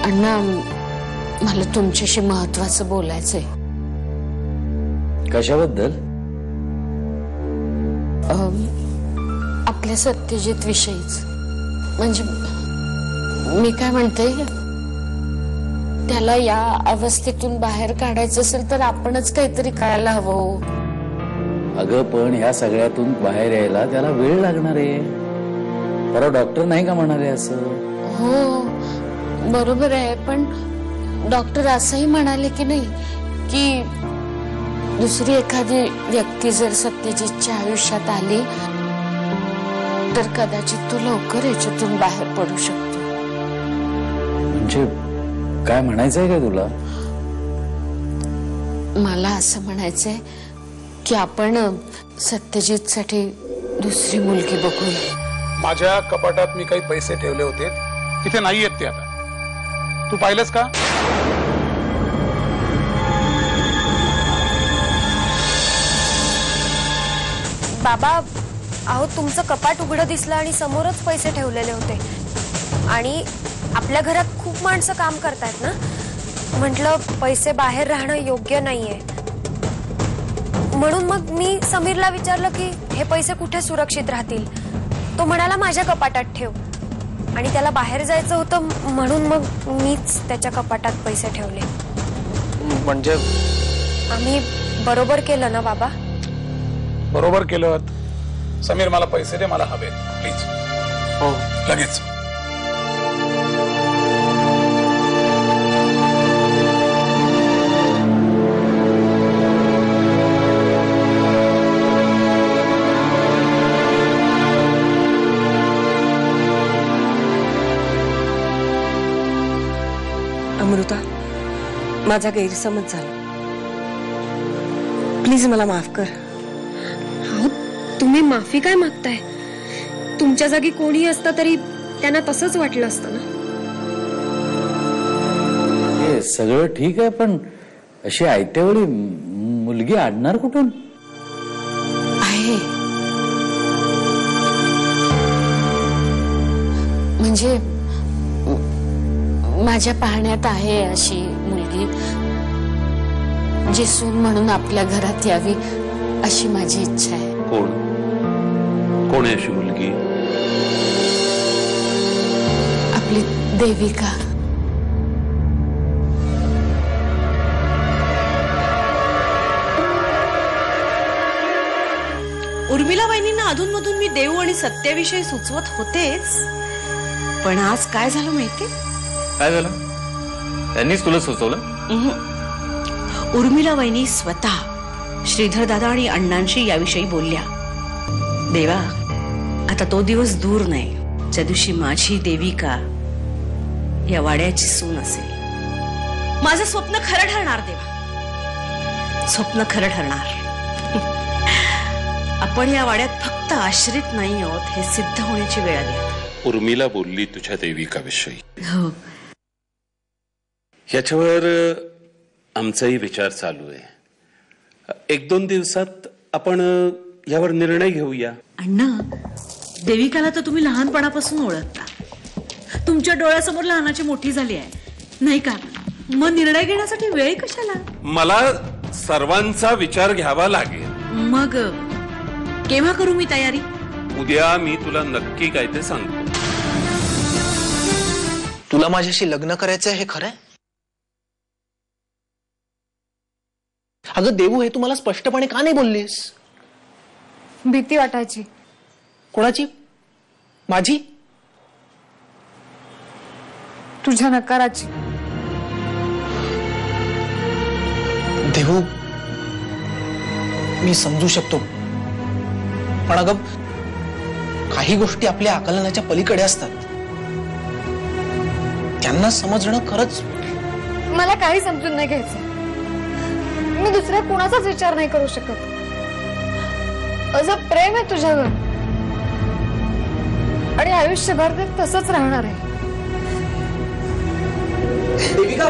अण्णा, मला तुमच्याशी महत्वाचं बोलायचंय. कशाबद्दल? आपल्या सत्यजित विषयीच. म्हणजे मी काय म्हणते, त्याला या अवस्थेतून बाहेर काढायचं असेल तर आपणच काहीतरी करायला हवं. अगं पण ह्या सगळ्यातून बाहेर यायला त्याला वेळ लागणार आहे. परवा डॉक्टर नाही का म्हणाले असं? हो बरोबर आहे, पण डॉक्टर असंही म्हणाले की नाही की दुसरी एखादी व्यक्ती जर सत्यजितच्या आयुष्यात आली तर कदाचित तो लवकर याच्यातून बाहेर पडू शकतो. म्हणजे काय म्हणायचंय का तुला? मला असं म्हणायचंय की आपण सत्यजितसाठी दुसरी मुलगी बघूया. माझ्या कपाटात मी काही पैसे ठेवले होते, तिथे नाही आहेत ते आता. तू पाहिलंस का? बाबा, अहो तुमचं कपाट उघडं दिसलं आणि समोरच पैसे ठेवलेले होते. आणि आपल्या घरात खूप माणसं काम करतायत ना, म्हटलं पैसे बाहेर राहणं योग्य नाहीये. म्हणून मग मी समीरला विचारलं की हे पैसे कुठे सुरक्षित राहतील. तो म्हणाला माझ्या कपाटात ठेव. आणि त्याला बाहेर जायचं होतं म्हणून मग मीच त्याच्या कपाटात पैसे ठेवले. म्हणजे आम्ही बरोबर केलं ना बाबा? बरोबर केलं. समीर मला पैसे दे, मला हवे प्लीज. हो लगेच. अमृता, माझा गैरसमज झाला, प्लीज मला माफ कर. अहो तुम्ही माफी काय मागताय? तुमच्या जागी कोणी असतं तरी त्यांना तसंच वाटलं असतं ना. हे सगळं ठीक आहे, पण अशी आयत्या वेळी मुलगी आणणार कुठून? आहे म्हणजे माझ्या पाहण्यात आहे अशी मुलगी, जी सून म्हणून आपल्या घरात यावी अशी माझी इच्छा आहे. कोण आहे अशी मुलगी? आपली देविका. उर्मिला वहिनींना अधूनमधून मी देऊ आणि सत्याविषयी सुचवत होतेच, पण आज काय झालं माहिती? काय झालं? त्यांनीच तुला सुचवलं? उर्मिला वहिनी स्वतः श्रीधर दादा आणि अण्णांशी याविषयी बोलल्या. देवा, आता तो दिवस दूर नाही ज्या दिवशी माझी देविका या वाड्याची सून असेल. माझं स्वप्न खरं ठरणार देवा, स्वप्न खरं ठरणार. आपण या वाड्यात फक्त आश्रित नाही आहोत हे सिद्ध होण्याची वेळ आली. उर्मिला बोलली तुझ्या देविकाविषयी. हो, याच्यावर आमचाही विचार चालू आहे. 1-2 दिवसात आपण यावर निर्णय घेऊया. अण्णा, देविकाला तर तुम्ही लहानपणापासून ओळखता. तुमच्या डोळ्यासमोर लहानाची मोठी झाली आहे नाही का? मग निर्णय घेण्यासाठी वेळ कशाला? मला सर्वांचा विचार घ्यावा लागेल. मग केव्हा करू मी तयारी? उद्या मी तुला नक्की काय ते सांगतो. तुला माझ्याशी लग्न करायचं हे खरंय? अगं देवू, हे तुम्हाला स्पष्टपणे का नाही बोललीस? भीती वाटायची. कोणाची? माझी? तुझ्या नकाराची. देवू, मी समजू शकतो, पण अगं काही गोष्टी आपल्या आकलनाच्या पलीकडे असतात. त्यांना समजणं खरंच. मला काही समजून नाही घ्यायचं. मी दुसऱ्या कुणाचाच विचार नाही करू शकत. असं प्रेम आहे तुझ्यावर आणि आयुष्यभर ते तसंच राहणार आहे. देविका,